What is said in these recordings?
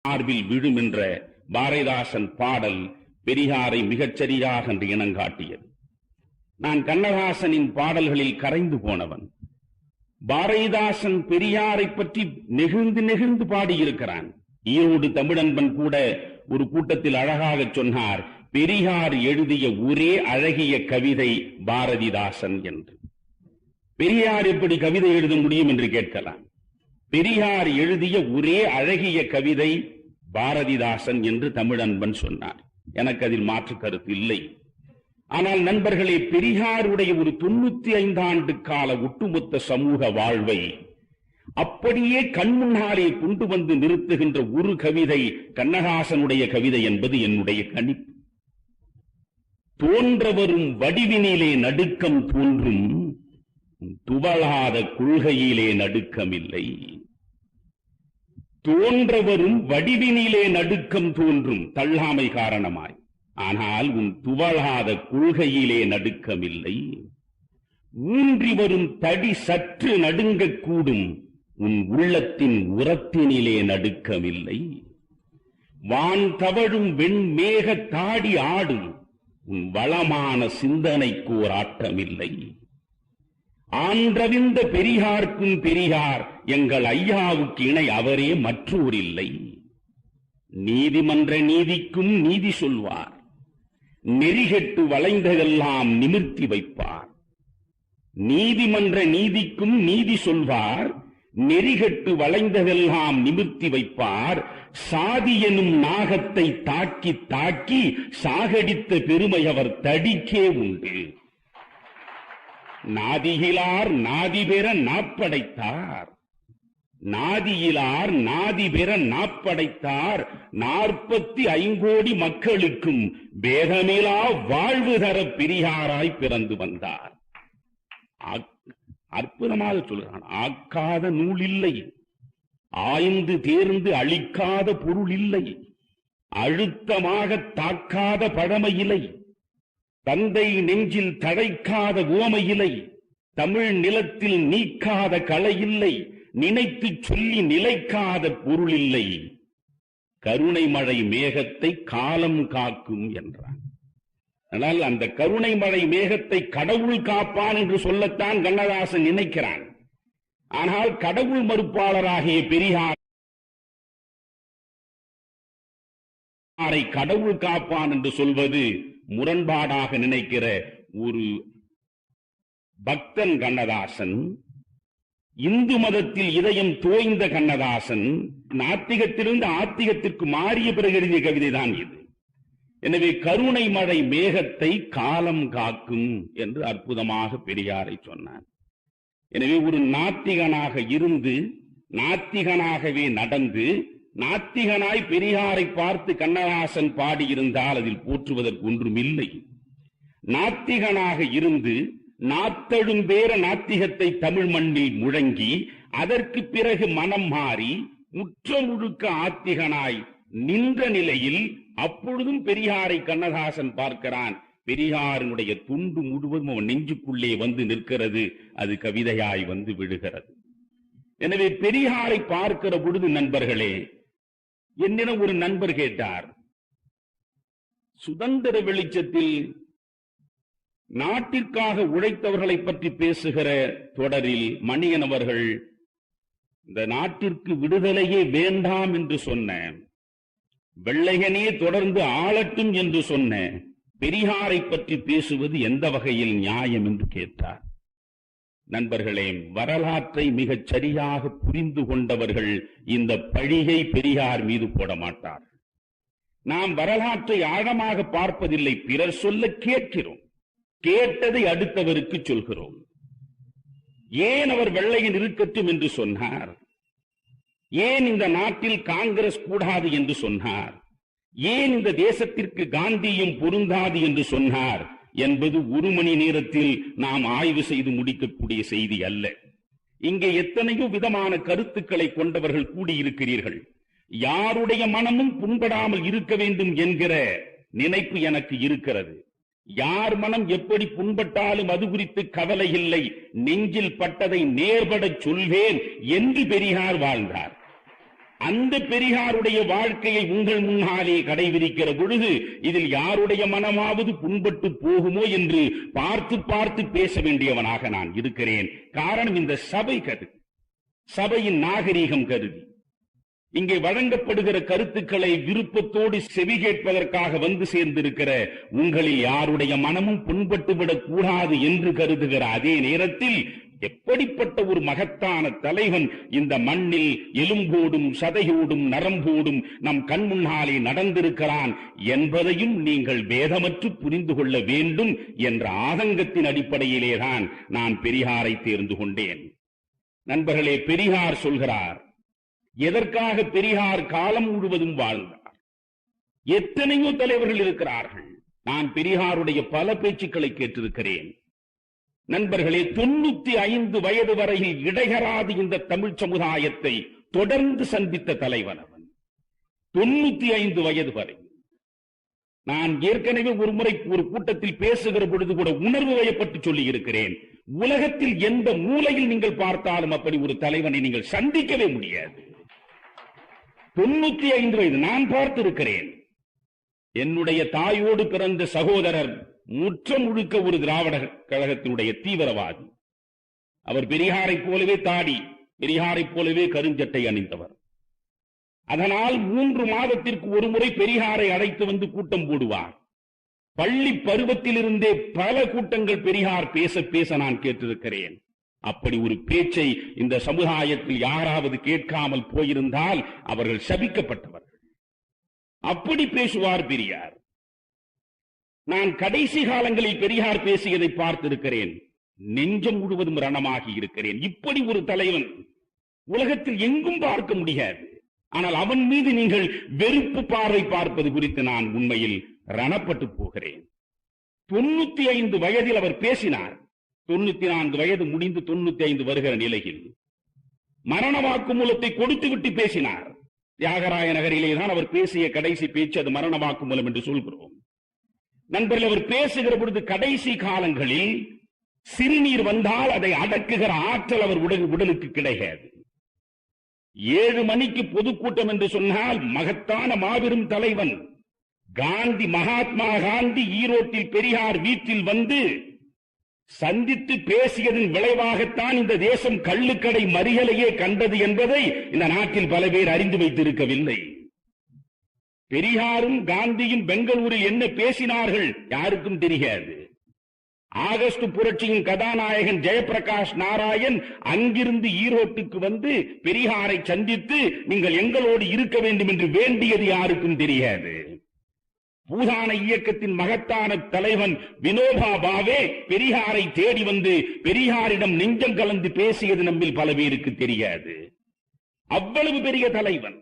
மார்பில் விழும் என்ற பாரதிதாசன் பாடல் பெரியாரை மிகச்சரியாக என்று இனங்காட்டியது. நான் கண்ணதாசனின் பாடல்களில் கரைந்து போனவன். பாரதிதாசன் பெரியாரை பற்றி நெகிழ்ந்து நெகிழ்ந்து பாடியிருக்கிறான். ஈரோடு தமிழன்பன் கூட ஒரு கூட்டத்தில் அழகாக சொன்னார், பெரியார் எழுதிய ஒரே அழகிய கவிதை பாரதிதாசன் என்று. பெரியார் எப்படி கவிதை எழுத முடியும் என்று கேட்கலாம். பெரியார் எழுதிய ஒரே அழகிய கவிதை பாரதிதாசன் என்று தமிழன்பன் சொன்னார். எனக்கு அதில் மாற்று கருத்து இல்லை. ஆனால் நண்பர்களே, பெரியாருடைய ஒரு 95 ஆண்டு கால ஒட்டுமொத்த சமூக வாழ்வை அப்படியே கண்முன்னாலே கொண்டு வந்து நிறுத்துகின்ற ஒரு கவிதை கண்ணதாசனுடைய கவிதை என்பது என்னுடைய கணிப்பு. தோன்றவரும் வடிவினிலே நடுக்கம் தோன்றும், துவளாத கொள்கையிலே நடுக்கமில்லை. தோன்றவரும் வடிவினிலே நடுக்கம் தோன்றும், தள்ளாமை காரணமாய், ஆனால் உன் துவளாத கொள்கையிலே நடுக்கமில்லை. ஊன்றி வரும் தடி சற்று நடுங்கக்கூடும், உன் உள்ளத்தின் உரத்தினிலே நடுக்கமில்லை. வான் தவழும் வெண்மேக தாடி ஆடும், உன் வளமான சிந்தனைக்கு ஓர் ஆட்டமில்லை. ஆன்றவிந்த பெரியார்க்கும் பெரியார் எங்கள் ஐயாவுக்கு இணை அவரே மற்றோர் இல்லை. நீதிமன்ற நீதிக்கும் நீதி சொல்வார், நெறிகெட்டு வளைந்ததெல்லாம் நிமிர்த்தி வைப்பார். நீதிமன்ற நீதிக்கும் நீதி சொல்வார், நெறிகெட்டு வளைந்ததெல்லாம் நிமிர்த்தி வைப்பார். சாதி எனும் நாகத்தை தாக்கி தாக்கி சாகடித்த பெருமை அவர் தடிக்கே உண்டு. நாதியிலார் நாதி பெற நாப்படைத்தார், நாதியிலார் நாதி பெற நாப்படைத்தார். 45 கோடி மக்களுக்கும் பேதமிலா வாழ்வு தர பெரியாராய் பிறந்து வந்தார். அற்புதமாக சொல்கிறான். ஆக்காத நூல் இல்லை, ஆய்ந்து தேர்ந்து அழிக்காத பொருள் இல்லை, அழுத்தமாக தாக்காத பழமையிலை, தந்தை நெஞ்சில் தழைக்காத ஓமையிலை, தமிழ் நிலத்தில் நீக்காத கலையில்லை, நினைத்து சொல்லி நிலைக்காத பொருள் இல்லை. கருணை மழை மேகத்தை காலம் காக்கும் என்றான். ஆனால் அந்த கருணை மழை மேகத்தை கடவுள் காப்பான் என்று சொல்லத்தான் கண்ணதாசன் நினைக்கிறான். ஆனால் கடவுள் மறுப்பாளராகிய பெரியாரை கடவுள் காப்பான் என்று சொல்வது முரண்பாடாக நினைக்கிற ஒரு பக்தன் கண்ணதாசன். இந்து மதத்தில் இதயம் தோய்ந்த கண்ணதாசன் நாத்திகத்திலிருந்து ஆத்திகத்திற்கு மாறிய பிறகு எழுதிய கவிதைதான் இது. எனவே கருணை மழை மேகத்தை காலம் காக்கும் என்று அற்புதமாக பெரியாரை சொன்னார். எனவே ஒரு நாத்திகனாக இருந்து நாத்திகனாகவே நடந்து நாத்திகனாய் பெரியாரை பார்த்து கண்ணதாசன் பாடியிருந்தால் அதில் போற்றுவதற்கு ஒன்றும் இல்லை. நாத்திகனாக இருந்து நாத்தழும்பேற நாத்திகத்தை தமிழ் மண்ணில் முழங்கி அதற்கு பிறகு மனம் மாறி முற்ற முழுக்க ஆத்திகனாய் நின்ற நிலையில் அப்பொழுதும் பெரியாரை கண்ணதாசன் பார்க்கிறான். பெரியாரினுடைய துண்டு முழுவதும் அவன் நெஞ்சுக்குள்ளே வந்து நிற்கிறது, அது கவிதையாய் வந்து விழுகிறது. எனவே பெரியாரை பார்க்கிற பொழுது நண்பர்களே, என்னிடம் ஒரு நண்பர் கேட்டார், சுதந்திர வெளிச்சத்தில் நாட்டிற்காக உழைத்தவர்களை பற்றி பேசுகிற தொடரில் மணியன் அவர்கள் இந்த நாட்டிற்கு விடுதலையே வேண்டாம் என்று சொன்ன, வெள்ளையனே தொடர்ந்து ஆளட்டும் என்று சொன்ன பெரியாரை பற்றி பேசுவது எந்த வகையில் நியாயம் என்று கேட்டார். நண்பர்களே, வரலாற்றை மிகச் சரியாக புரிந்து கொண்டவர்கள் இந்த பழியை பெரியார் மீது போட மாட்டார். நாம் வரலாற்றை ஆழமாக பார்ப்பதில்லை, பிறர் சொல்ல கேட்கிறோம், கேட்டதை அடுத்தவருக்கு சொல்கிறோம். ஏன் அவர் வெள்ளையன் இருக்கட்டும் என்று சொன்னார்? ஏன் இந்த நாட்டில் காங்கிரஸ் கூடாது என்று சொன்னார்? ஏன் இந்த தேசத்திற்கு காந்தியும் பொருந்தாது என்று சொன்னார் என்பது ஒரு மணி நேரத்தில் நாம் ஆய்வு செய்து முடிக்கக்கூடிய செய்தி அல்ல. இங்கே எத்தனையோ விதமான கருத்துக்களை கொண்டவர்கள் கூடியிருக்கிறீர்கள். யாருடைய மனமும் புண்படாமல் இருக்க வேண்டும் என்கிற நினைப்பு எனக்கு இருக்கிறது. யார் மனம் எப்படி புண்பட்டாலும் அது குறித்து கவலை இல்லை, நெஞ்சில் பட்டதை நேர்பட சொல்வேன் என்று பெரியார் வாழ்ந்தார். அந்த பெரியாருடைய வாழ்க்கையை உங்கள் முன்னாலே கடைபிடிக்கிற பொழுது இதில் யாருடைய மனமாவது புண்பட்டு போகுமோ என்று பார்த்து பார்த்து பேச வேண்டியவனாக நான் இருக்கிறேன். காரணம், இந்த சபை கருதி, சபையின் நாகரீகம் கருதி இங்கே வழங்கப்படுகிற கருத்துக்களை விருப்பத்தோடு செவி கேட்பதற்காக வந்து சேர்ந்திருக்கிற உங்களில் யாருடைய மனமும் புண்பட்டுவிடக் கூடாது என்று கருதுகிற அதே நேரத்தில் எப்படிப்பட்ட ஒரு மகத்தான தலைவன் இந்த மண்ணில் எலும்போடும் சதையோடும் நரம்போடும் நம் கண் முன்னாலே நடந்திருக்கிறான் என்பதையும் நீங்கள் வேதமற்று புரிந்து கொள்ள வேண்டும் என்ற ஆதங்கத்தின் அடிப்படையிலேதான் நான் பெரியாரை தேர்ந்து கொண்டேன். நண்பர்களே, பெரியார் சொல்கிறார், எதற்காக பெரியார் காலம் முழுவதும் வாழ்ந்தார்? எத்தனையோ தலைவர்கள் இருக்கிறார்கள். நான் பெரியாருடைய பல பேச்சுக்களை கேட்டிருக்கிறேன். நண்பர்களே, 95 வயது வரையில் இடையறாது இந்த தமிழ் சமுதாயத்தை தொடர்ந்து சந்தித்த தலைவன் அவன். 95 வயது வரை. நான் ஏற்கனவே ஒரு முறை ஒரு கூட்டத்தில் பேசுகிற பொழுது கூட உணர்வு வயப்பட்டு சொல்லி இருக்கிறேன். உலகத்தில் எந்த மூலையில் நீங்கள் பார்த்தாலும் அப்படி ஒரு தலைவனை நீங்கள் சந்திக்கவே முடியாது. 95 வயது நான் பார்த்திருக்கிறேன். என்னுடைய தாயோடு பிறந்த சகோதரர் முற்றம் முழுக்க ஒரு திராவிட கழகத்தினுடைய தீவிரவாதி. அவர் பெரியாரை போலவே தாடி, பெரியாரை போலவே கருஞ்சட்டை அணிந்தவர். அதனால் 3 மாதத்திற்கு ஒரு முறை பெரியாரை அழைத்து வந்து கூட்டம் போடுவார். பள்ளி பருவத்திலிருந்தே பல கூட்டங்கள் பெரியார் பேச பேச நான் கேட்டிருக்கிறேன். அப்படி ஒரு பேச்சை இந்த சமுதாயத்தில் யாராவது கேட்காமல் போயிருந்தால் அவர்கள் சபிக்கப்பட்டவர்கள். அப்படி பேசுவார் பெரியார். நான் கடைசி காலங்களில் பெரியார் பேசியதை பார்த்திருக்கிறேன். நெஞ்சம் முழுவதும் ரணமாகி இருக்கிறேன். இப்படி ஒரு தலைவன் உலகத்தில் எங்கும் பார்க்க முடியாது. ஆனால் அவன் மீது நீங்கள் வெறுப்பு பார்வை பார்ப்பது குறித்து நான் உண்மையில் ரணப்பட்டு போகிறேன். 95 வயதில் அவர் பேசினார். 94 வயது முடிந்து 95 வருகிற நிலையில் மரண வாக்குமூலத்தை கொடுத்துவிட்டு பேசினார். தியாகராய நகரிலேதான் அவர் பேசிய கடைசி பேச்சு. அது மரண வாக்குமூலம் என்று சொல்கிறோம். நண்பர்கள், அவர் பேசுகிற பொழுது கடைசி காலங்களில் சிறுநீர் வந்தால் அதை அடக்குகிற ஆற்றல் அவர் உடலுக்கு கிடையாது. 7 மணிக்கு பொதுக்கூட்டம் என்று சொன்னால் மகத்தான மாபெரும் தலைவன் காந்தி, மகாத்மா காந்தி ஈரோட்டில் பெரியார் வீட்டில் வந்து சந்தித்து பேசியதன் விளைவாகத்தான் இந்த தேசம் கள்ளுக்கடை மறியலையே கண்டது என்பதை இந்த நாட்டில் பல பேர் அறிந்து வைத்திருக்கவில்லை. பெரியாரும் காந்தியும் பெங்களூரில் என்ன பேசினார்கள் யாருக்கும் தெரியாது. ஆகஸ்ட் புரட்சியின் கதாநாயகன் ஜெயபிரகாஷ் நாராயண் அங்கிருந்து ஈரோட்டுக்கு வந்து பெரியாரை சந்தித்து நீங்கள் எங்களோடு இருக்க வேண்டும் என்று வேண்டியது யாருக்கும் தெரியாது. பூதான இயக்கத்தின் மகத்தான தலைவன் வினோபா பாவே பெரியாரை தேடி வந்து பெரியாரிடம் நெஞ்சம் கலந்து பேசியது நம்மில் பல பேருக்கு தெரியாது. அவ்வளவு பெரிய தலைவன்.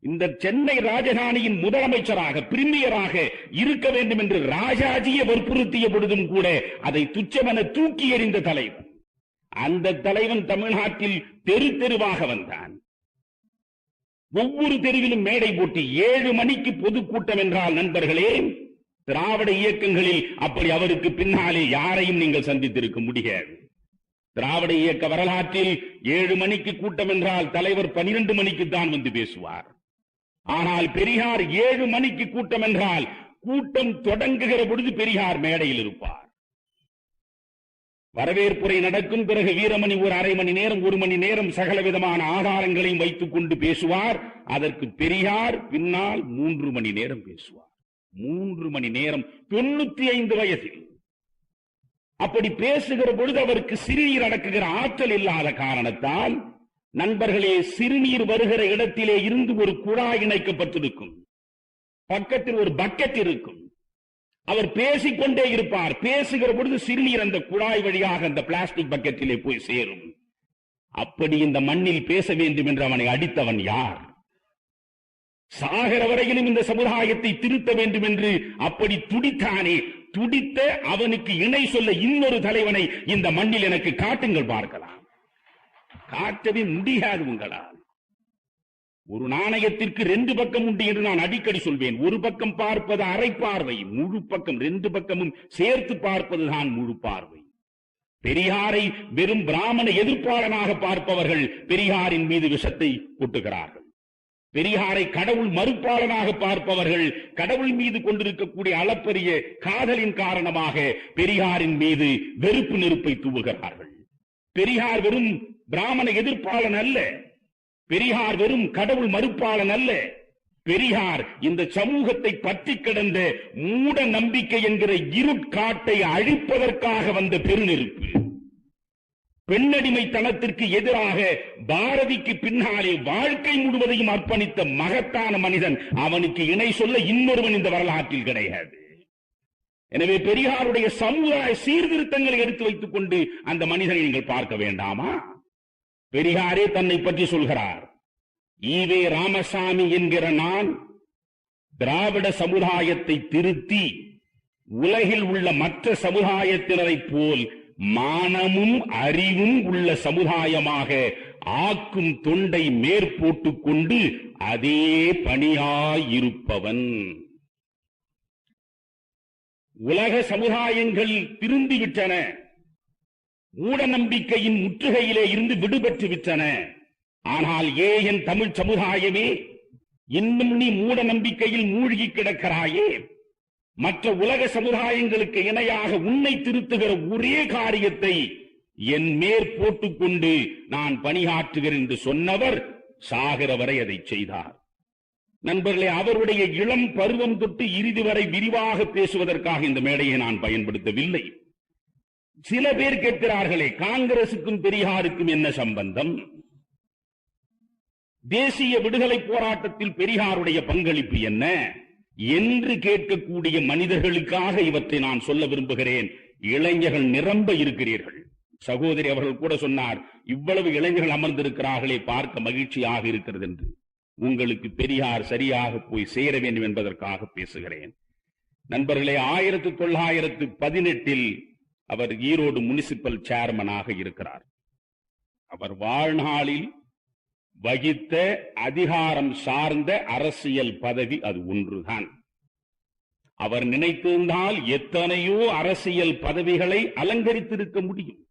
இந்த சென்னை ராஜதானியின் முதலமைச்சராக, பிரிமியராக இருக்க வேண்டும் என்று ராஜாஜியை வற்புறுத்திய பொழுதும் கூட அதை துச்சமென தூக்கி எறிந்த தலைவன். அந்த தலைவன் தமிழ்நாட்டில் தெரு தெருவாக வந்தான். ஒவ்வொரு தெருவிலும் மேடை போட்டி. 7 மணிக்கு பொதுக்கூட்டம் என்றால் நண்பர்களே, திராவிட இயக்கங்களில் அப்படி அவருக்கு பின்னாலே யாரையும் நீங்கள் சந்தித்திருக்க முடியாது. திராவிட இயக்க வரலாற்றில் 7 மணிக்கு கூட்டம் என்றால் தலைவர் 12 மணிக்கு தான் வந்து பேசுவார். ஆனால் பெரியார் 7 மணிக்கு கூட்டம் என்றால் கூட்டம் தொடங்குகிற பொழுது பெரியார் மேடையில் இருப்பார். வரவேற்புரை நடக்கும். பிறகு வீரமணி ஒரு அரை மணி நேரம், 1 மணி நேரம் சகலவிதமான ஆதாரங்களையும் வைத்துக் கொண்டு பேசுவார். அதற்கு பெரியார் பின்னால் 3 மணி நேரம் பேசுவார். 3 மணி நேரம் 95 வயதில். அப்படி பேசுகிற பொழுது அவருக்கு சிறுநீர் அடக்குகிற ஆற்றல் இல்லாத காரணத்தால் நண்பர்களே, சிறுநீர் வருகிற இடத்திலே இருந்து ஒரு குழாய் இணைக்கப்பட்டிருக்கும். பக்கத்தில் ஒரு பக்கெட் இருக்கும். அவர் பேசிக்கொண்டே இருப்பார். பேசுகிற பொழுது சிறுநீர் அந்த குழாய் வழியாக அந்த பிளாஸ்டிக் பக்கெட்டிலே போய் சேரும். அப்படி இந்த மண்ணில் பேச வேண்டும் என்று அவனை அடித்தவன் யார்? சாகர வரையிலும் இந்த சமுதாயத்தை திருத்த வேண்டும் என்று அப்படி துடித்தானே, துடித்த அவனுக்கு இணை சொல்ல இன்னொரு தலைவனை இந்த மண்ணில் எனக்கு காட்டுங்கள் பார்க்கலாம். காட்டவே முடியாது உங்களால். ஒரு நாணயத்திற்கு 2 பக்கம் உண்டு என்று நான் அடிக்கடி சொல்வேன். ஒரு பக்கம் பார்ப்பது அரை பார்வை, முழு பக்கம் 2 பக்கமும் சேர்த்து பார்ப்பதுதான் முழு பார்வை. பெரியாரை வெறும் பிராமண எதிர்ப்பாளனாக பார்ப்பவர்கள் பெரியாரின் மீது விஷத்தை கொட்டுகிறார்கள். பெரியாரை கடவுள் மறுப்பாளனாக பார்ப்பவர்கள் கடவுள் மீது கொண்டிருக்கக்கூடிய அளப்பரிய காதலின் காரணமாக பெரியாரின் மீது வெறுப்பு நெருப்பை தூவுகிறார்கள். பெரியார் வெறும் பிராமண எதிர்ப்பாளன் அல்ல, பெரியார் வெறும் கடவுள் மறுப்பாளன் அல்ல. பெரியார் இந்த சமூகத்தை பற்றி கிடந்த மூட நம்பிக்கை என்கிற இருட்காட்டை அழிப்பதற்காக வந்த பெருநெருப்பு. பெண்ணடிமைத்தனத்திற்கு எதிராக பாரதிக்கு பின்னாலே வாழ்க்கை முழுவதையும் அர்ப்பணித்த மகத்தான மனிதன். அவனுக்கு இணை சொல்ல இன்னொருவன் இந்த வரலாற்றில் கிடையாது. எனவே பெரியாருடைய சமுதாய சீர்திருத்தங்களை எடுத்து வைத்துக் கொண்டு அந்த மனிதனை நீங்கள் பார்க்க வேண்டாமா? பெரியாரே தன்னை பற்றி சொல்கிறார். ஈவே ராமசாமி என்கிற நான் திராவிட சமுதாயத்தை திருத்தி உலகில் உள்ள மற்ற சமுதாயத்தினரைப் போல் மானமும் அறிவும் உள்ள சமுதாயமாக ஆக்கும் தொண்டை மேற்போட்டுக் கொண்டு அதே பணியாயிருப்பவன். உலக சமுதாயங்கள் திருந்திவிட்டன, மூட நம்பிக்கையின் முற்றுகையிலே இருந்து விடுபட்டு விட்டன. ஆனால் என் தமிழ் சமுதாயமே, இன்னும் நீ மூட நம்பிக்கையில் மூழ்கி கிடக்கிறாயே. மற்ற உலக சமுதாயங்களுக்கு இணையாக உன்னை திருத்துகிற ஒரே காரியத்தை என் மேற்போட்டுக் கொண்டு நான் பணியாற்றுகிறேன் என்று சொன்னவர் சாகிற வரை அதை செய்தார். நண்பர்களே, அவருடைய இளம் பருவம் தொட்டு இறுதி வரை விரிவாக பேசுவதற்காக இந்த மேடையை நான் பயன்படுத்தவில்லை. சில பேர் கேட்கிறார்களே, காங்கிரசுக்கும் பெரியாருக்கும் என்ன சம்பந்தம்? தேசிய விடுதலை போராட்டத்தில் பெரியாருடைய பங்களிப்பு என்ன என்று கேட்கக்கூடிய மனிதர்களுக்காக இவற்றை நான் சொல்ல விரும்புகிறேன். இளைஞர்கள் நிரம்ப இருக்கிறீர்கள். சகோதரி அவர்கள் கூட சொன்னார், இவ்வளவு இளைஞர்கள் அமர்ந்திருக்கிறார்களே, பார்க்க மகிழ்ச்சியாக இருக்கிறது என்று. உங்களுக்கு பெரியார் சரியாக போய் சேர வேண்டும் என்பதற்காக பேசுகிறேன். நண்பர்களே, 1918 அவர் ஈரோடு முனிசிபல் சேர்மனாக இருக்கிறார். அவர் வாழ்நாளில் வகித்த அதிகாரம் சார்ந்த அரசியல் பதவி அது ஒன்றுதான். அவர் நினைத்திருந்தால் எத்தனையோ அரசியல் பதவிகளை அலங்கரித்திருக்க முடியும்.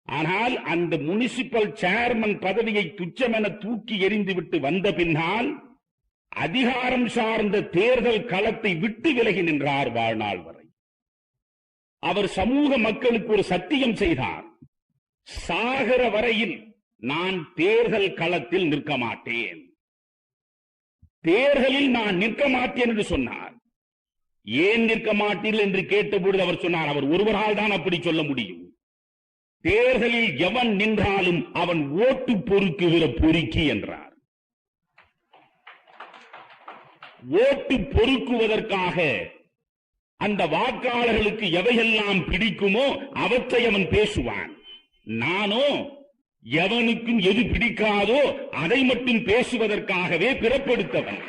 ஆனால் அந்த முனிசிபல் சேர்மன் பதவியை துச்சமென தூக்கி எறிந்துவிட்டு வந்த பின்னால் அதிகாரம் சார்ந்த தேர்தல் களத்தை விட்டு விலகி நின்றார் வாழ்நாள் வரை. அவர் சமூக மக்களுக்கு ஒரு சத்தியம் செய்தார். சாகர வரையில் நான் தேர்தல் களத்தில் நிற்க மாட்டேன், தேர்தலில் நான் நிற்க மாட்டேன் என்று சொன்னார். ஏன் நிற்க மாட்டீர்கள் என்று கேட்டபொழுது அவர் சொன்னார், அவர் ஒருவரால் தான் அப்படி சொல்ல முடியும். தேர்தலில் எவன் நின்றாலும் அவன் ஓட்டு பொறுக்குகிற பொறுக்கி என்றார். ஓட்டு பொறுக்குவதற்காக அந்த வாக்காளர்களுக்கு எவையெல்லாம் பிடிக்குமோ அவற்றை அவன் பேசுவான். நானோ எவனுக்கும் எது பிடிக்காதோ அதை மட்டும் பேசுவதற்காகவே பிறப்பெடுத்தவன்.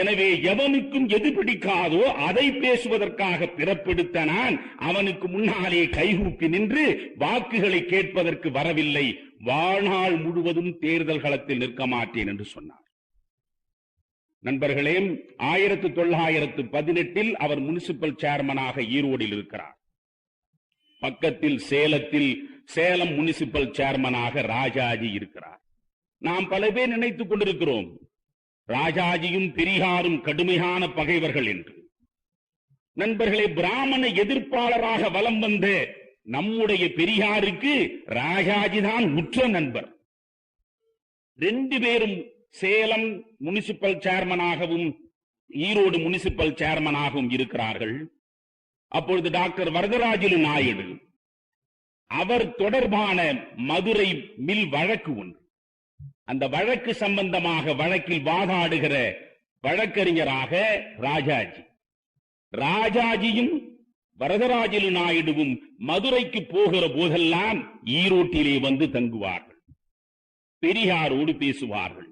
எனவே எவனுக்கும் எது பிடிக்காதோ அதை பேசுவதற்காக பிறப்பெடுத்த நான் அவனுக்கு முன்னாலே கைகூப்பி நின்று வாக்குகளை கேட்பதற்கு வரவில்லை, வாழ்நாள் முழுவதும் தேர்தல் களத்தில் நிற்க மாட்டேன் என்று சொன்னார். நண்பர்களே, 1918 அவர் முனிசிபல் சேர்மனாக ஈரோடில் இருக்கிறார். பக்கத்தில் சேலத்தில் சேலம் முனிசிபல் சேர்மனாக ராஜாஜி இருக்கிறார். நாம் பல பேர் நினைத்துக் கொண்டிருக்கிறோம் ராஜாஜியும் பெரியாரும் கடுமையான பகைவர்கள் என்று. நண்பர்களே, பிராமண எதிர்ப்பாளராக வலம் வந்த நம்முடைய பெரியாருக்கு ராஜாஜிதான் உற்ற நண்பர். 2 பேரும் சேலம் முனிசிபல் சேர்மனாகவும் ஈரோடு முனிசிபல் சேர்மனாகவும் இருக்கிறார்கள். அப்பொழுது டாக்டர் வரதராஜலு நாயுடு அவர் தொடர்பான மதுரை மில் வழக்கு ஒன்று, அந்த வழக்கு சம்பந்தமாக வழக்கில் வாதாடுகிற வழக்கறிஞராக ராஜாஜியும் வரதராஜலு நாயுடுவும் மதுரைக்கு போகிற போதெல்லாம் ஈரோட்டிலே வந்து தங்குவார்கள், பெரியாரோடு பேசுவார்கள்.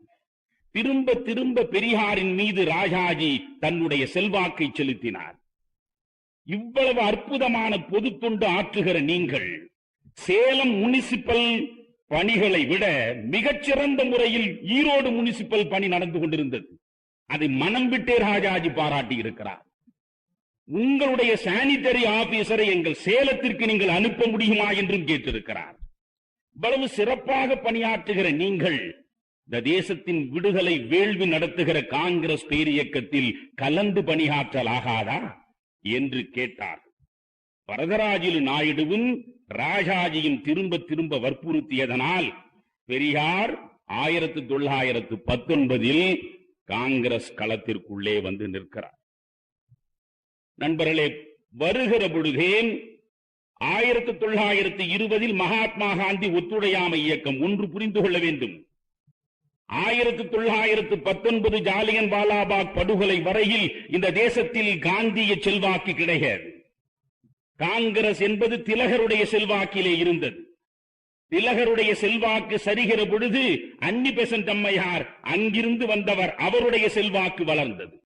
திரும்ப திரும்ப பெரியாரின் மீது ராஜாஜி தன்னுடைய செல்வாக்கை செலுத்தினார். இவ்வளவு அற்புதமான பொது தொண்டு ஆற்றுகிற நீங்கள் சேலம் முனிசிபல் பணிகளை விட மிகச்சிறந்த முறையில் ஈரோடு முனிசிபல் பணி நடந்து கொண்டிருந்தது. அதை மனம் விட்டே ராஜாஜி பாராட்டி இருக்கிறார். உங்களுடைய சானிட்டரி ஆபீசரை எங்கள் சேலத்திற்கு நீங்கள் அனுப்ப முடியுமா என்றும் கேட்டிருக்கிறார். இவ்வளவு சிறப்பாக பணியாற்றுகிற நீங்கள் இந்த தேசத்தின் விடுதலை வேள்வி நடத்துகிற காங்கிரஸ் பேரியக்கத்தில் கலந்து பணியாற்றலாகாதா என்று கேட்டார். வரதராஜிலு நாயுடுவும் ராஜாஜியும் திரும்ப திரும்ப வற்புறுத்தியதனால் பெரியார் 1919 காங்கிரஸ் களத்திற்குள்ளே வந்து நிற்கிறார். நண்பர்களே, வருகிற பொழுதே 1920 மகாத்மா காந்தி ஒத்துழையாமை இயக்கம் ஒன்று புரிந்து கொள்ள வேண்டும். 1919 ஜாலியன் வாலாபாக் படுகொலை வரையில் இந்த தேசத்தில் காந்திய செல்வாக்கு கிடையாது. காங்கிரஸ் என்பது திலகருடைய செல்வாக்கிலே இருந்தது. திலகருடைய செல்வாக்கு சரிகிற பொழுது அன்னி பெசன்ட் அம்மையார் அங்கிருந்து வந்தவர், அவருடைய செல்வாக்கு வளர்ந்தது.